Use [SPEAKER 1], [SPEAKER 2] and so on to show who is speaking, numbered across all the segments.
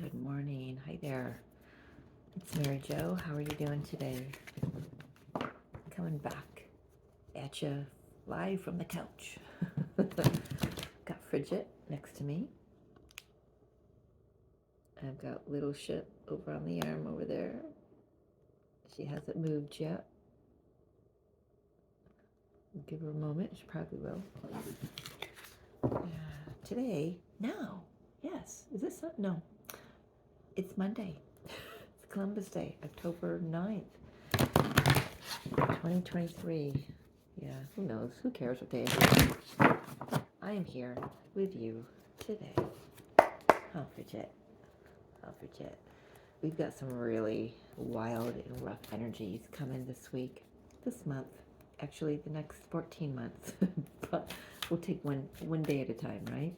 [SPEAKER 1] Good morning. Hi there. It's Mary Jo. How are you doing today? Coming back at you live from the couch. Got Frigid next to me. I've got little ship over on the arm over there. She hasn't moved yet. Give her a moment. She probably will. Today, no. Yes. Is this something? No. It's Monday. It's Columbus Day, October 9th, 2023. Yeah, who knows? Who cares what day it is? I am here with you today. How Frigid. We've got some really wild and rough energies coming this week, this month, actually the next 14 months. But we'll take one day at a time, right?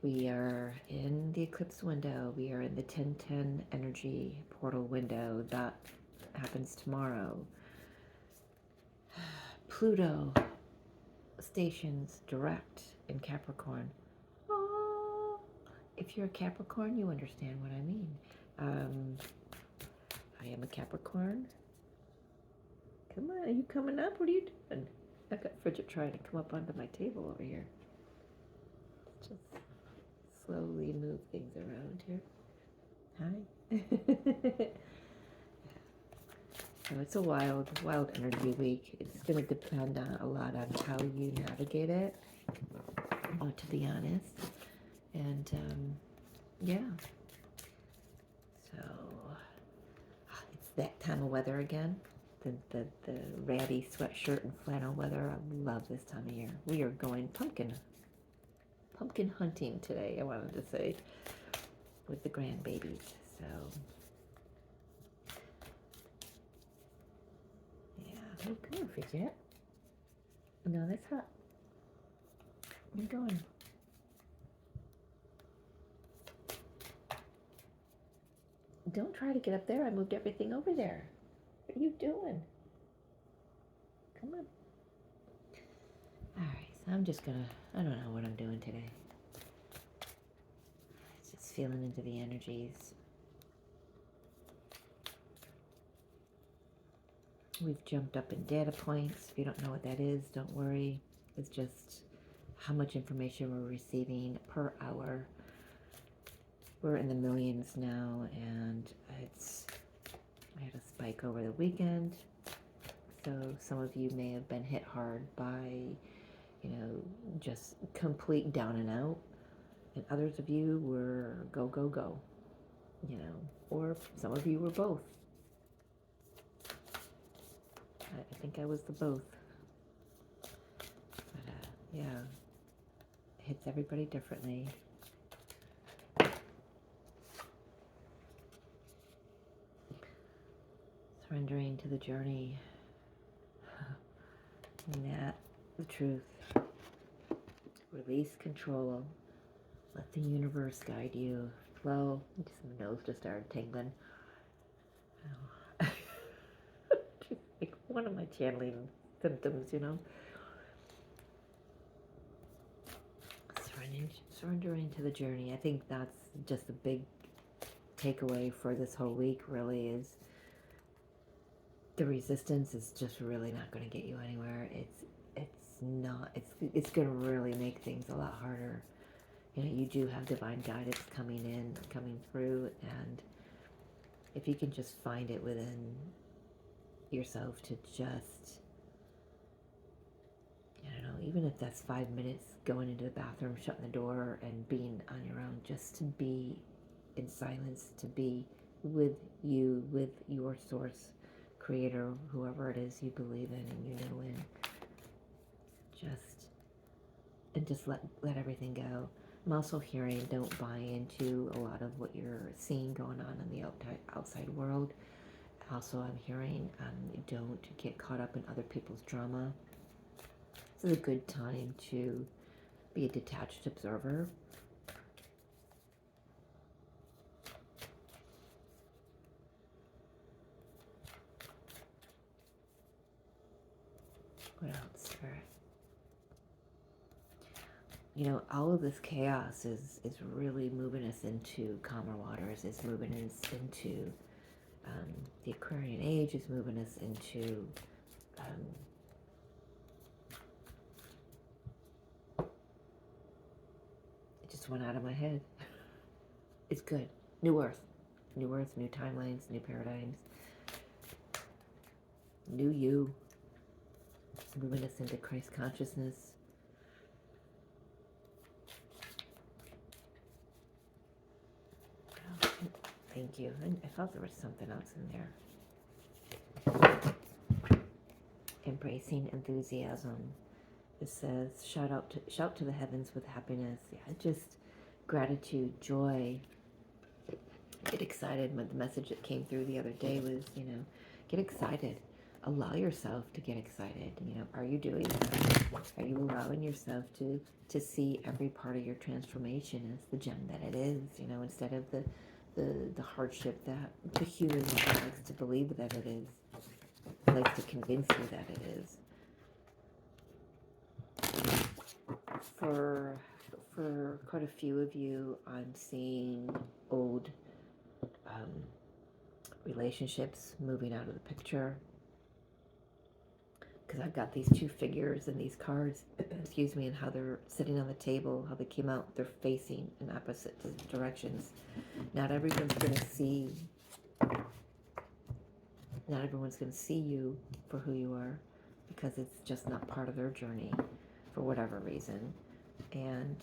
[SPEAKER 1] We are in the eclipse window. We are in the 1010 energy portal window. That happens tomorrow. Pluto stations direct in Capricorn. Oh, if you're a Capricorn, you understand what I mean. I am a Capricorn. Come on, are you coming up? What are you doing? I've got Frigid trying to come up onto my table over here. Just slowly move things around here. Hi. So it's a wild energy week. It's going to depend on a lot on how you navigate it, to be honest. And yeah. So it's that time of weather again. The ratty sweatshirt and flannel weather. I love this time of year. We are going pumpkin hunting today, I wanted to say, with the grandbabies. So yeah, oh, come on, Frigid. No, that's hot. Where you going? Don't try to get up there. I moved everything over there. What are you doing? Come on. Alright, so I'm just gonna, I don't know what I'm doing today. Just feeling into the energies. We've jumped up in data points. If you don't know what that is, don't worry. It's just how much information we're receiving per hour. We're in the millions now, and I had a spike over the weekend. So some of you may have been hit hard by, just complete down and out. And others of you were go, go, go, or some of you were both. I think I was the both. But, yeah, it hits everybody differently. Surrendering to the journey. The truth. Release control. Let the universe guide you. Flow. My nose just started tingling. Like one of my channeling symptoms, Surrendering to the journey. I think that's just a big takeaway for this whole week, really, is the resistance is just really not going to get you anywhere. It's going to really make things a lot harder. You do have divine guidance coming through, and if you can just find it within yourself to just, I don't know, even if that's 5 minutes going into the bathroom, shutting the door and being on your own, just to be in silence, to be with you, with your source, creator, whoever it is you believe in and in, just let everything go. I'm also hearing, don't buy into a lot of what you're seeing going on in the outside world. Also, I'm hearing, don't get caught up in other people's drama. This is a good time to be a detached observer. What else, Spirit? you know, all of this chaos is really moving us into calmer waters, is moving us into the Aquarian age, is moving us into it just went out of my head. It's good. New Earth, new timelines, new paradigms, new you, moving us into Christ consciousness. Oh, thank you. I thought there was something else in there. Embracing enthusiasm. It says, shout to the heavens with happiness. Yeah, just gratitude, joy. Get excited. The message that came through the other day was, you know, get excited. Allow yourself to get excited. You know, are you doing that? Are you allowing yourself to see every part of your transformation as the gem that it is? You know, instead of the hardship that the human likes to believe that it is, likes to convince you that it is. For quite a few of you, I'm seeing old relationships moving out of the picture, because I've got these two figures and these cards, excuse me, and how they're sitting on the table, how they came out, they're facing in opposite directions. Not everyone's going to see you for who you are, because it's just not part of their journey for whatever reason. And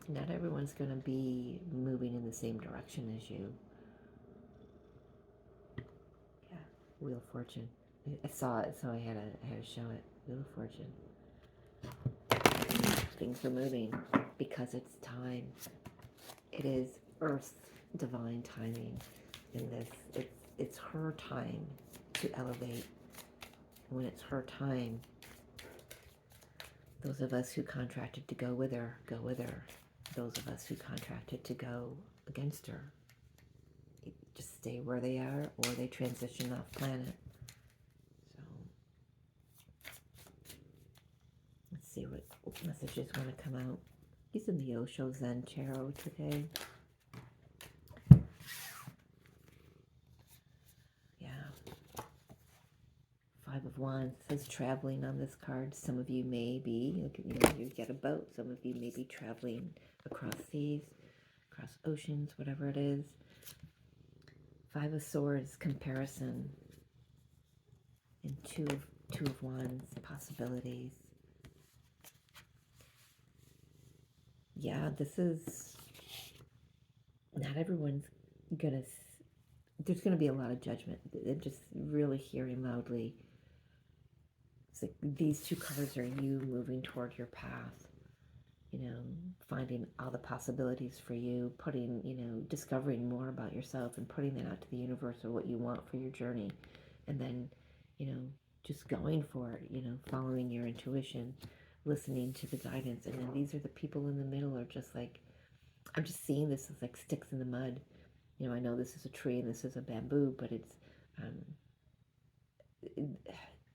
[SPEAKER 1] not everyone's going to be moving in the same direction as you. Yeah, Wheel of Fortune. I saw it, so I had to show it. Wheel of Fortune. Things are moving because it's time. It is Earth's divine timing in this. It's her time to elevate. When it's her time, those of us who contracted to go with her, go with her. Those of us who contracted to go against her just stay where they are, or they transition off planet. So let's see what messages want to come out. Using the Osho Zen Tarot today. Yeah. Five of Wands says traveling on this card. Some of you may be, you get a boat. Some of you may be traveling across seas, across oceans, whatever it is. Five of Swords, comparison. And two of Wands, possibilities. Yeah, this is, not everyone's gonna, there's gonna be a lot of judgment. They're just really hearing loudly. It's like these two cards are you moving toward your path, you know, finding all the possibilities for you, putting, you know, discovering more about yourself and putting that out to the universe of what you want for your journey. And then, you know, just going for it, you know, following your intuition, listening to the guidance. And then these are the people in the middle are just like, I'm just seeing this as like sticks in the mud. You know, I know this is a tree and this is a bamboo, but it's,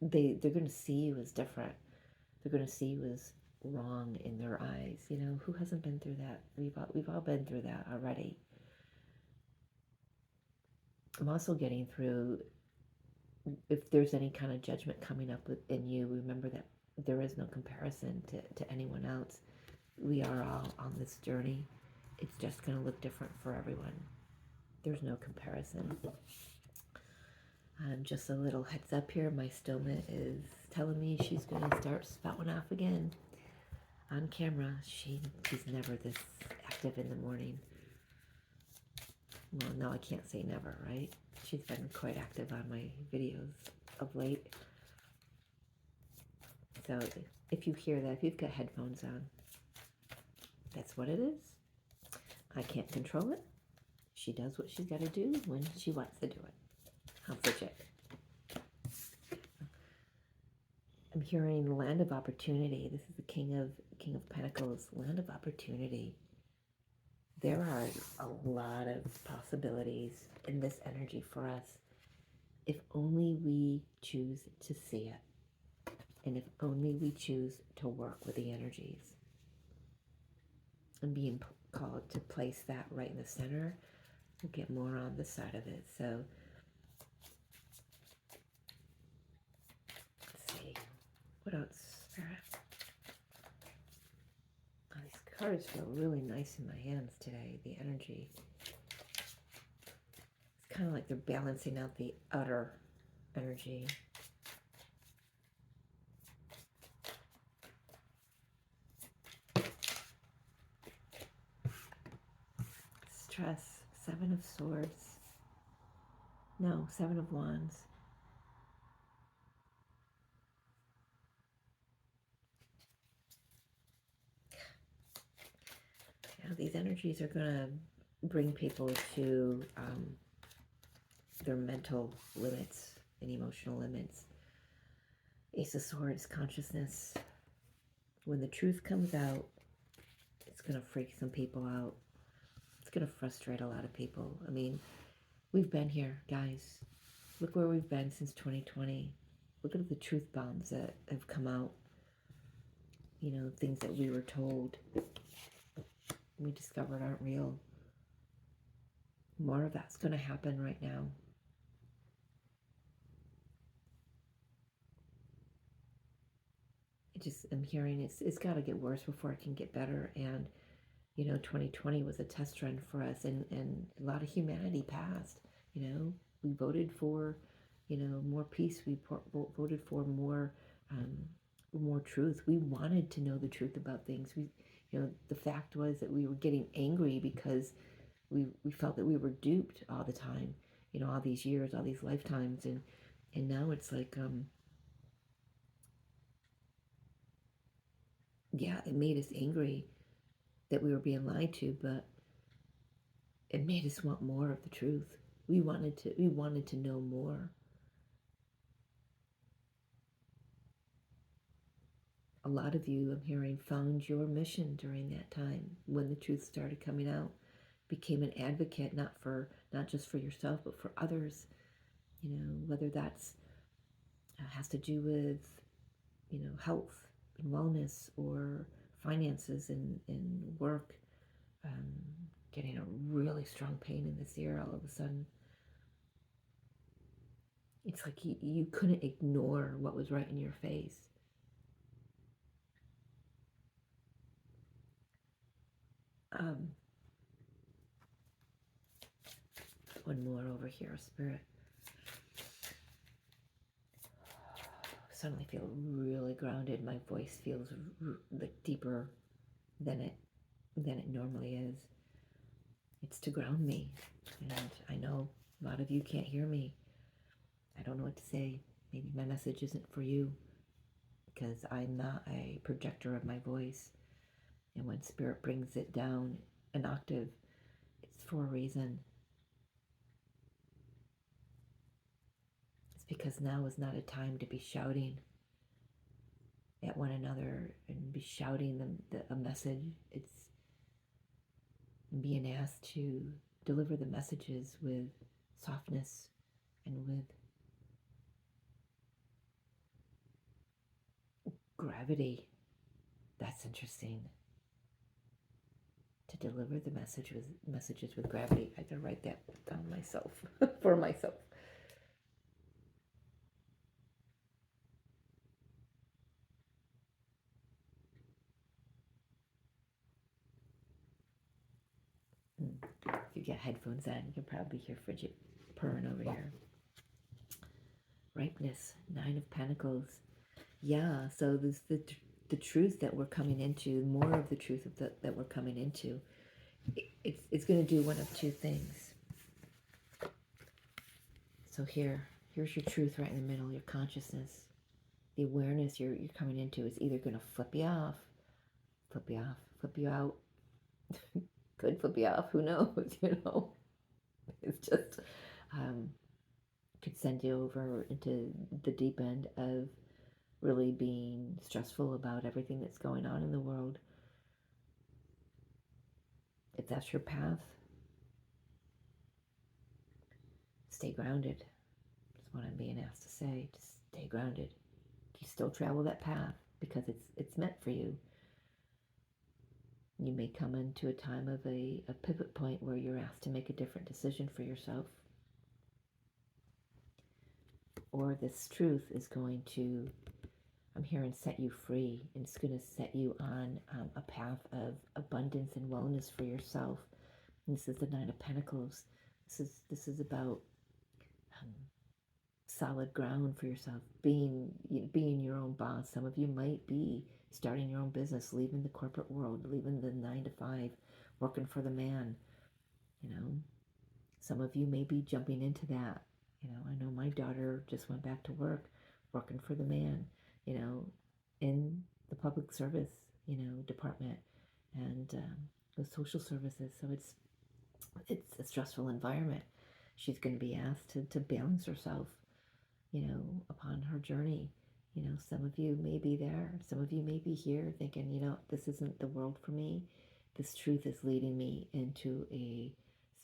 [SPEAKER 1] they're going to see you as different. They're going to see you as wrong in their eyes. You know, who hasn't been through that? We've all been through that already. I'm also getting through, if there's any kind of judgment coming up in you, remember that there is no comparison to anyone else. We are all on this journey. It's just going to look different for everyone. There's no comparison. Just a little heads up here, my stillman is telling me she's going to start spouting off again on camera. She's never this active in the morning. Well, no, I can't say never, right? She's been quite active on my videos of late. So if you hear that, if you've got headphones on, that's what it is. I can't control it. She does what she's got to do when she wants to do it. How's the chick? I'm hearing land of opportunity. This is the King of Pentacles, land of opportunity. There are a lot of possibilities in this energy for us, if only we choose to see it, and if only we choose to work with the energies. I'm being called to place that right in the center. We'll get more on the side of it. So let's see. What else, Spirit? Oh, these cards feel really nice in my hands today. The energy. It's kind of like they're balancing out the outer energy. Stress. 7 of Swords. No, 7 of Wands. Yeah, these energies are going to bring people to their mental limits and emotional limits. Ace of Swords, consciousness. When the truth comes out, it's going to freak some people out. It's going to frustrate a lot of people. I mean, we've been here, guys. Look where we've been since 2020. Look at the truth bombs that have come out. You know, things that we were told, we discovered aren't real. More of that's going to happen right now. I'm hearing it's got to get worse before it can get better. And, you know, 2020 was a test run for us, and a lot of humanity passed. You know, we voted for, you know, more peace. We voted for more truth. We wanted to know the truth about things. You know, the fact was that we were getting angry because we felt that we were duped all the time. You know, all these years, all these lifetimes, and now it's like, yeah, it made us angry that we were being lied to, but it made us want more of the truth. We wanted to know more. A lot of you, I'm hearing, found your mission during that time when the truth started coming out. Became an advocate, not just for yourself, but for others. You know, whether that's has to do with, you know, health and wellness, or finances and work. Getting a really strong pain in this ear all of a sudden. It's like you couldn't ignore what was right in your face. One more over here, Spirit. Suddenly feel really grounded. My voice feels like deeper than it normally is. It's to ground me. And I know a lot of you can't hear me. I don't know what to say. Maybe my message isn't for you, because I'm not a projector of my voice. And when Spirit brings it down an octave, it's for a reason. It's because now is not a time to be shouting at one another and be shouting a message. It's being asked to deliver the messages with softness and with gravity. That's interesting. To deliver the messages with gravity. I gotta write that down myself for myself. If you get headphones on, you can probably hear Frigid purring over here. Ripeness, 9 of Pentacles. Yeah, so there's the truth that we're coming into, more of the truth that we're coming into. It's going to do one of two things. So here's your truth right in the middle, your consciousness. The awareness you're coming into is either going to flip you off, flip you out. Could flip you off, who knows, you know. It's just could send you over into the deep end of really being stressful about everything that's going on in the world. If that's your path, stay grounded. That's what I'm being asked to say. Just stay grounded. You still travel that path because it's meant for you. You may come into a time of a pivot point where you're asked to make a different decision for yourself. Or this truth is going to, I'm here, and set you free. And it's going to set you on a path of abundance and wellness for yourself. And this is the Nine of Pentacles. This is about solid ground for yourself, being your own boss. Some of you might be starting your own business, leaving the corporate world, leaving the 9 to 5, working for the man. Some of you may be jumping into that. I know my daughter just went back to work, working for the man, in the public service, department, and the social services. So it's a stressful environment. She's going to be asked to balance herself, upon her journey. Some of you may be there. Some of you may be here thinking, this isn't the world for me. This truth is leading me into a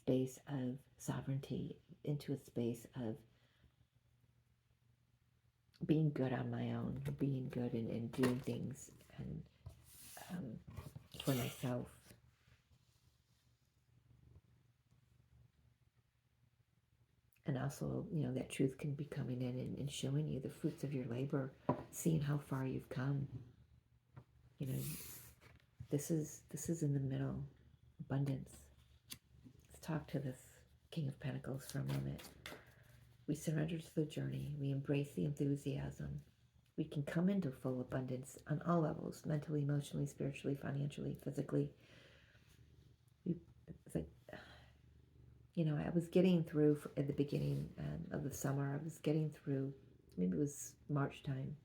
[SPEAKER 1] space of sovereignty, into a space of being good on my own, being good and doing things and for myself. And also, that truth can be coming in and showing you the fruits of your labor, seeing how far you've come. This is in the middle, abundance. Let's talk to this King of Pentacles for a moment. We surrender to the journey. We embrace the enthusiasm. We can come into full abundance on all levels, mentally, emotionally, spiritually, financially, physically. It's like, I was getting through at the beginning of the summer. I was getting through, maybe it was March time,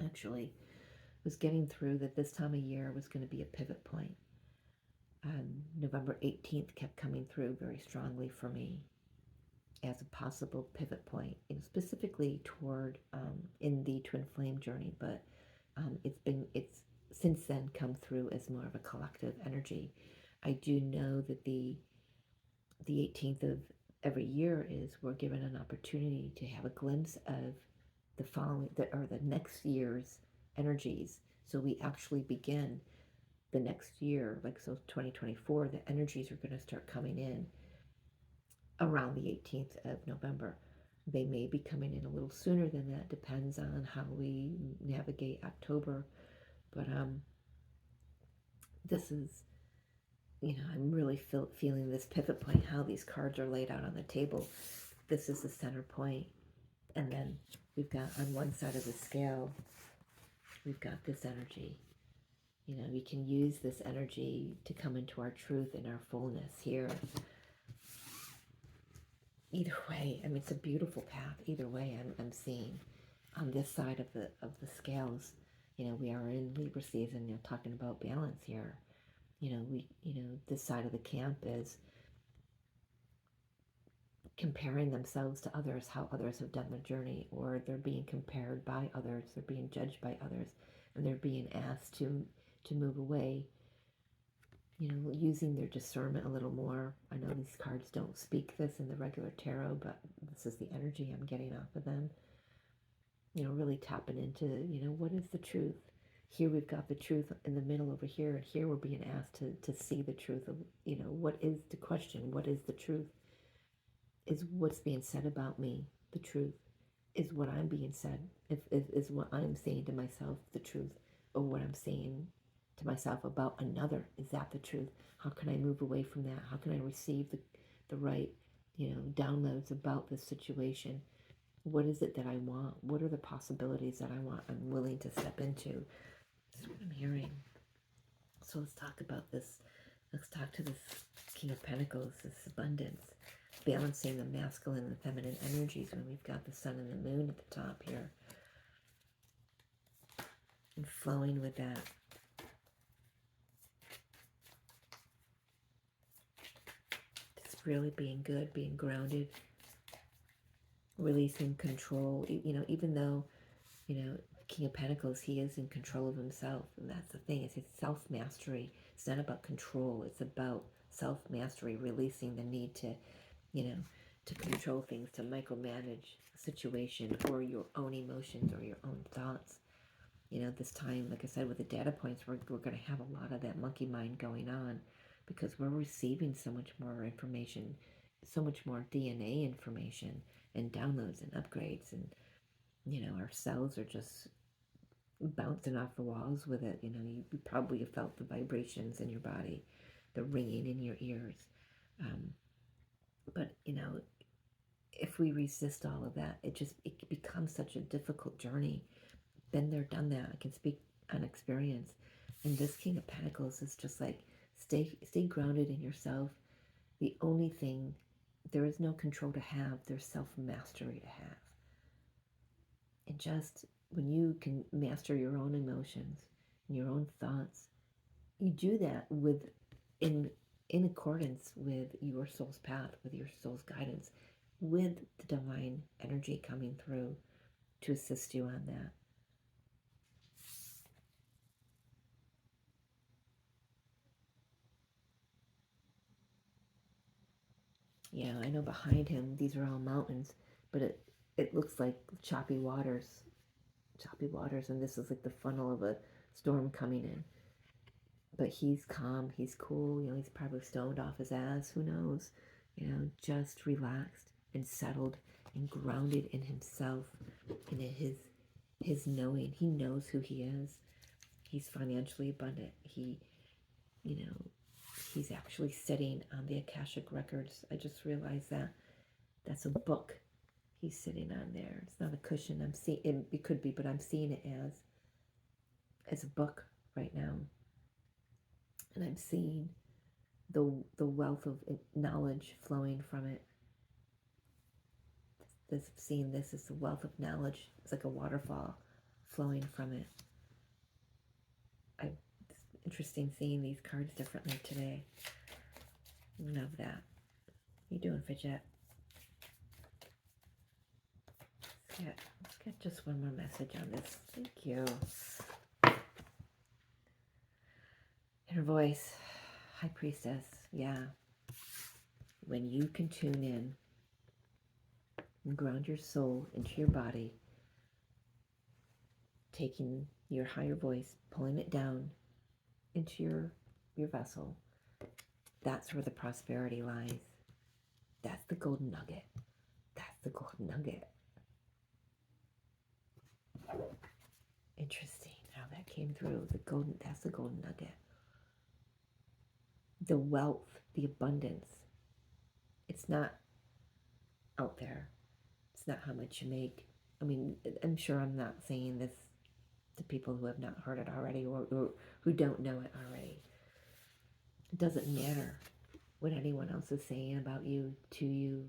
[SPEAKER 1] actually. I was getting through that this time of year was going to be a pivot point. November 18th kept coming through very strongly for me as a possible pivot point, specifically toward in the twin flame journey, but it's since then come through as more of a collective energy. I do know that the 18th of every year is we're given an opportunity to have a glimpse of the next year's energies. So we actually begin the next year, 2024, the energies are going to start coming in around the 18th of November. They may be coming in a little sooner than that, depends on how we navigate October. But this is, I'm really feeling this pivot point, how these cards are laid out on the table. This is the center point. And then we've got on one side of the scale, we've got this energy. We can use this energy to come into our truth and our fullness here. Either way, it's a beautiful path. Either way, I'm seeing on this side of the scales. We are in Libra season. Talking about balance here. This side of the camp is comparing themselves to others, how others have done the journey, or they're being compared by others, they're being judged by others, and they're being asked to move away, using their discernment a little more. I know these cards don't speak this in the regular tarot, but this is the energy I'm getting off of them. Really tapping into, what is the truth? Here we've got the truth in the middle over here, and here we're being asked to see the truth of, what is the question? What is the truth? Is what's being said about me the truth? Is what I'm being said, is what I'm saying to myself the truth? Or what I'm saying to myself about another, is that the truth? How can I move away from that? How can I receive the right, downloads about this situation? What is it that I want? What are the possibilities that I want? I'm willing to step into. That's what I'm hearing. So let's talk about this. Let's talk to this King of Pentacles, this abundance, balancing the masculine and the feminine energies when we've got the sun and the moon at the top here. And flowing with that. Just really being good, being grounded, releasing control. Even though, King of Pentacles, he is in control of himself. And that's the thing, it's self-mastery. It's not about control. It's about self-mastery, releasing the need to, to control things, to micromanage a situation or your own emotions or your own thoughts. This time, like I said, with the data points, we're going to have a lot of that monkey mind going on because we're receiving so much more information, so much more DNA information and downloads and upgrades. And, our cells are just bouncing off the walls with it. You probably have felt the vibrations in your body, the ringing in your ears. But, if we resist all of that, it becomes such a difficult journey. Been there, done that. I can speak on experience. And this King of Pentacles is just like, stay grounded in yourself. The only thing, there is no control to have, there's self-mastery to have. And just when you can master your own emotions and your own thoughts, you do that in accordance with your soul's path, with your soul's guidance, with the divine energy coming through to assist you on that. Yeah, I know behind him, these are all mountains, but it looks like choppy waters, and this is like the funnel of a storm coming in. But he's calm, he's cool, he's probably stoned off his ass, who knows, just relaxed and settled and grounded in himself and in his knowing. He knows who he is. He's financially abundant. He's actually sitting on the Akashic Records. I just realized that. That's a book he's sitting on there. It's not a cushion. I'm seeing it could be, but I'm seeing it as a book right now. And I'm seeing the wealth of knowledge flowing from it. Seeing this is the wealth of knowledge. It's like a waterfall flowing from it. It's interesting seeing these cards differently today. Love that. How you doing, Fidget? Let's get just one more message on this. Thank you. Inner voice, High Priestess. Yeah. When you can tune in and ground your soul into your body, taking your higher voice, pulling it down into your vessel, that's where the prosperity lies. That's the golden nugget. That's the golden nugget. Interesting how that came through. That's the golden nugget. The wealth, the abundance. It's not out there. It's not how much you make. I mean, I'm sure I'm not saying this to people who have not heard it already or who don't know it already. It doesn't matter what anyone else is saying about you, to you,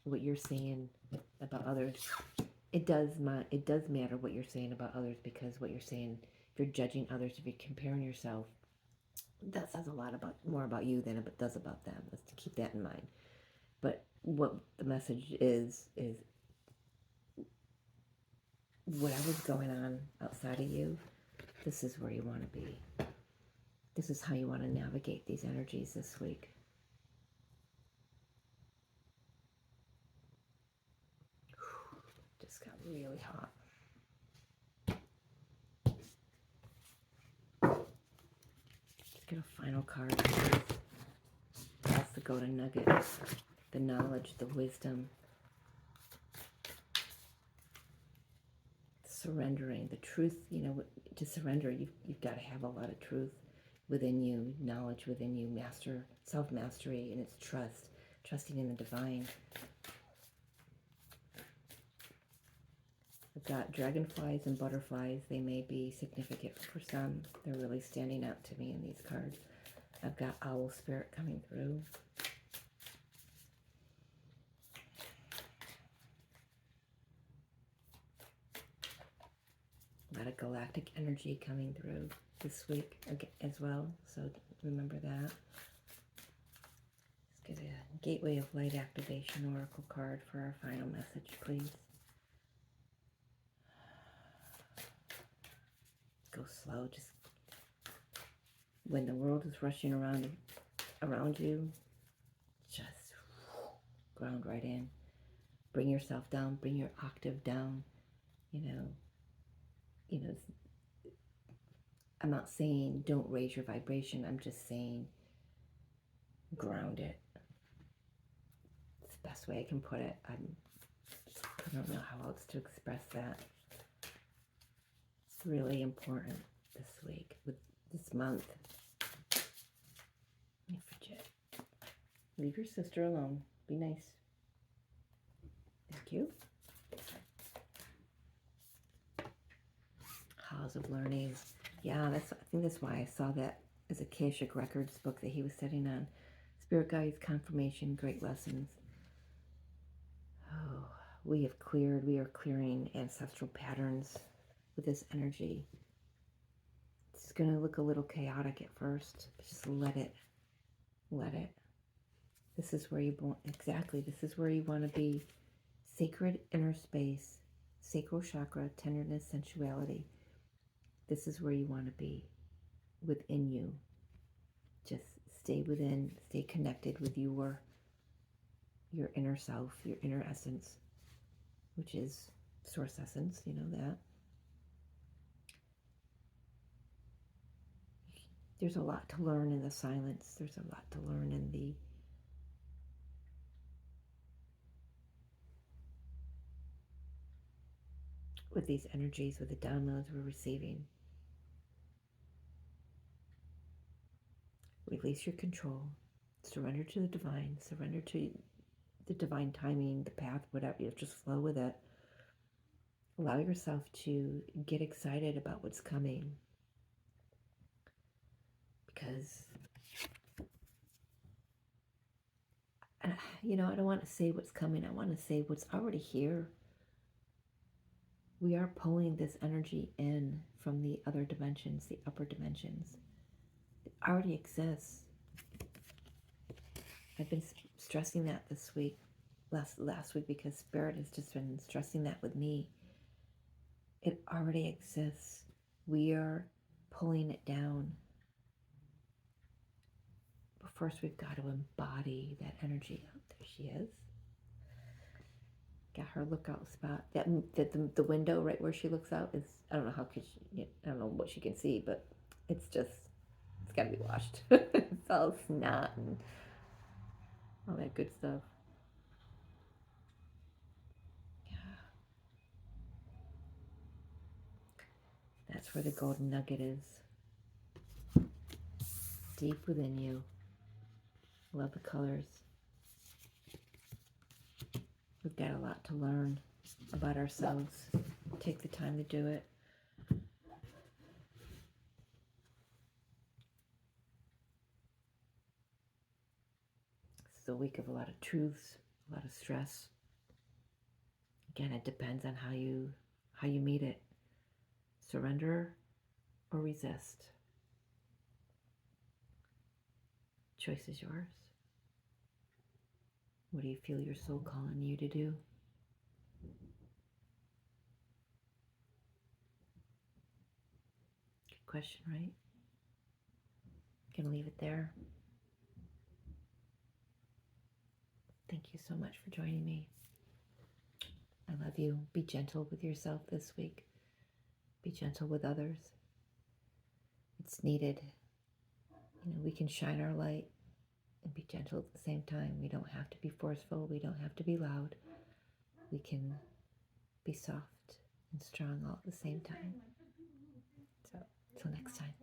[SPEAKER 1] what you're saying about others. It does matter what you're saying about others, because what you're saying, if you're judging others, if you're comparing yourself, that says a lot more about you than it does about them. Let's keep that in mind. But what the message is whatever's going on outside of you, this is where you want to be. This is how you want to navigate these energies this week. Just got really hot. Let's get a final card. That's the golden nugget. The knowledge, the wisdom. Surrendering, the truth, to surrender, you've got to have a lot of truth within you, knowledge within you, self-mastery, and it's trusting in the divine. I've got dragonflies and butterflies. They may be significant for some. They're really standing out to me in these cards. I've got owl spirit coming through. A lot of galactic energy coming through this week as well, so remember that. Let's get a Gateway of Light Activation Oracle card for our final message, please. Go slow. Just when the world is rushing around you, just ground right in. Bring yourself down. Bring your octave down. I'm not saying don't raise your vibration. I'm just saying ground it. It's the best way I can put it. I don't know how else to express that. It's really important this week, with this month. Hey, fidget. Leave your sister alone. Be nice. Thank you. House of Learning. Yeah, I think that's why I saw that as a Akashic Records book that he was studying on. Spirit guides, confirmation, great lessons. Oh, we are clearing ancestral patterns with this energy. It's going to look a little chaotic at first. Just let it. This is where you want, exactly, this is where you want to be. Sacred inner space, sacral chakra, tenderness, sensuality. This is where you want to be, within you. Just stay within, stay connected with your inner self, your inner essence, which is source essence, you know that. There's a lot to learn in the silence. There's a lot to learn in the with these energies, with the downloads we're receiving. Release your control. Surrender to the divine. Surrender to the divine timing, the path, whatever. You just flow with it. Allow yourself to get excited about what's coming. Because, you know, I don't want to say what's coming. I want to say what's already here. We are pulling this energy in from the other dimensions, the upper dimensions. It already exists. I've been stressing that this week, last week, because Spirit has just been stressing that with me. It already exists. We are pulling it down. But first we've got to embody that energy. Oh, there she is. Got her lookout spot. The window right where she looks out is, I don't know how could she, I don't know what she can see, but it's just, it's got to be washed. It's all snot and all that good stuff. Yeah. That's where the golden nugget is. Deep within you. Love the colors. We've got a lot to learn about ourselves. Take the time to do it. This is a week of a lot of truths, a lot of stress. Again, it depends on how you meet it. Surrender or resist. Choice is yours. What do you feel your soul calling you to do? Good question, right? Gonna leave it there. Thank you so much for joining me. I love you. Be gentle with yourself this week. Be gentle with others. It's needed. You know, we can shine our light and be gentle at the same time. We don't have to be forceful. We don't have to be loud. We can be soft and strong all at the same time. So, till next time.